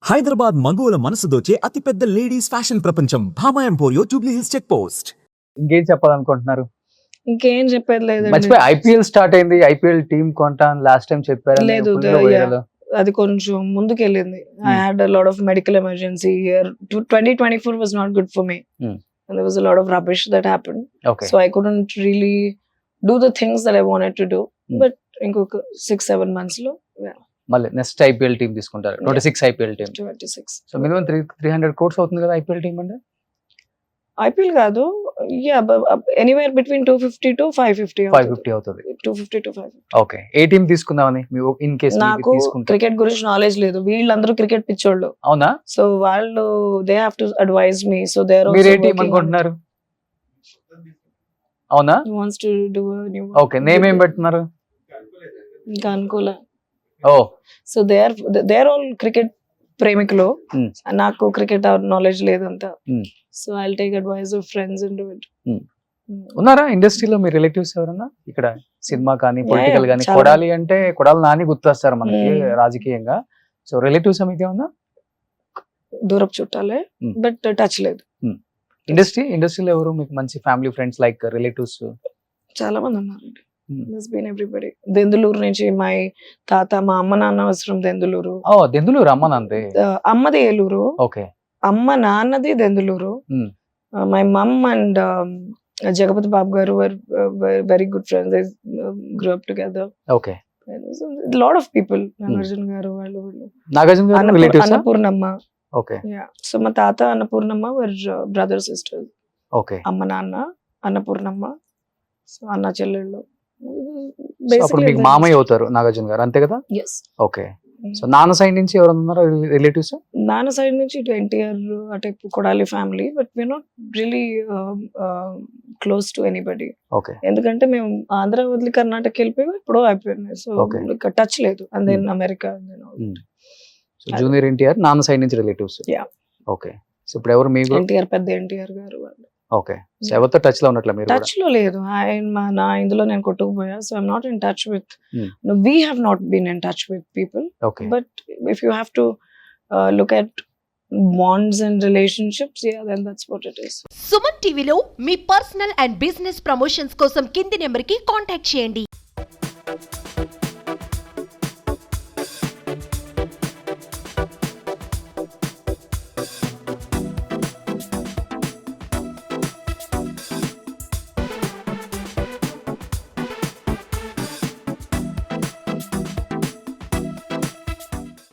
హైదరాబాద్ మగువల మనసు దోచే అతిపెద్ద లేడీస్ ఫ్యాషన్ ప్రపంచం Bhama emporio jubilee hills check post. ఇంకేం చెప్పాలనుకుంటున్నారు? ఇంకేం చెప్పేది లేదండి. మర్చిపోయి ఐపీఎల్ స్టార్ట్ అయింది, ఐపీఎల్ టీమ్ కొంటాను లాస్ట్ టైం చెప్పారు. లేదు, అది కొంచెం ముందుకెళ్ళింది. I had a lot of medical emergency year. 2024 was not good for me. And there was a lot of rubbish that happened. Okay. So I couldn't really do the things that I wanted to do. But ఇంకొక 6-7 months లో మళ్ళీ next IPL team తీసుకుంటారు. 26 IPL team. 26. So minimum 300 crores అవుతుంది కదా IPL team అంటే? IPL కాదు, anywhere between 250 to 550 అవుతుంది. 250 to 550. Okay, ఏ టీమ్ తీసుకుందామని ఇన్ కేస్ నాకు క్రికెట్ గురించి నాలెడ్జ్ లేదు. వీళ్ళందరూ క్రికెట్ పిచ్చోళ్ళు. అవునా? సో వాళ్ళు they have to advise me. So they are మీరు ఏ టీమ్ అనుకుంటున్నారు? అవునా? Wants to do a new. Okay, name ఏం పెడుతున్నారు? ఇంకా అనుకోలే. Oh, so they are all cricket ప్రేమికులు. నాకు క్రికెట్ నాలెడ్జ్ లేదంతా. So I will take advice of friends and do it. ఉన్నారా ఇండస్ట్రీలో మీ రిలేటివ్స్ ఎవరన్నా? ఇక్కడ సినిమా కానీ పొలిటికల్ కానీ కొడాలి అంటే కొడాలి నాని గుర్తొస్తారు మనకి రాజకీయంగా. సో రిలేటివ్స్ మీకు ఏమన్నా? దూరపు చుట్టాలే, బట్ టచ్ లేదు. ఇండస్ట్రీలో ఎవరు మీకు మంచి ఫ్యామిలీ ఫ్రెండ్స్ లైక్ రిలేటివ్స్? చాలా మంది ఉన్నారండి. There's been everybody. దెందులూరు నుంచి మా తాత, మా అమ్మ నాన్న was from దెందులూరు. దెందులూరు అమ్మ నాన్నది? అమ్మది ఏలూరు. ఓకే. అమ్మ నాన్నది Denduluru. My mom and Jagapathi Babu garu were very good friends. They grew up together. Okay. Lot of people. Nagarjuna garu వాళ్ళు. నాగార్జున గారు రిలేటివ్స్? అన్నపూర్ణమ్మ. ఓకే. సో మా తాత అన్నపూర్ణమ్మ were brother sisters. ఓకే. అమ్మ నాన్న అన్నపూర్ణమ్మ. సో అన్న చెల్లెళ్ళు. అప్పుడు మీకు మామయ్య అవుతారు నాగార్జున గారు, అంతే కదా? ఓకే. సో నాన్న సైడ్ నుంచి ఎవరు ఉన్నారో రిలేటివ్స్? నాన్న సైడ్ నుంచి ఎన్టీఆర్ అటే Kodali family, but we're not really close to anybody. Okay. ఎందుకంటే మేము ఆంధ్ర వదిలి కర్ణాటక వెళ్ళిపోయి ఇప్పుడు అయిపోయింది. సో టచ్ లేదు. And then America. Junior NTR నాన్న సైడ్ నుంచి రిలేటివ్స్. ఓకే. సో ఇప్పుడు ఎవరు మీకు? ఎన్టీఆర్, పెద్ద ఎన్టీఆర్ గారు వాళ్ళు. ఓకే. సో ఎవరితో టచ్ లో ఉన్నట్లే మీరు? టచ్ లో లేదు. నా ఇందులో నేను కొట్టుకుపోయా. So I'm not in touch with, we have not been in touch with people. Okay. But if you have to look at bonds and relationships, then that's what it is. Suman టీవీలో మీ personal and business promotions కోసం కింది number కి contact చేయండి.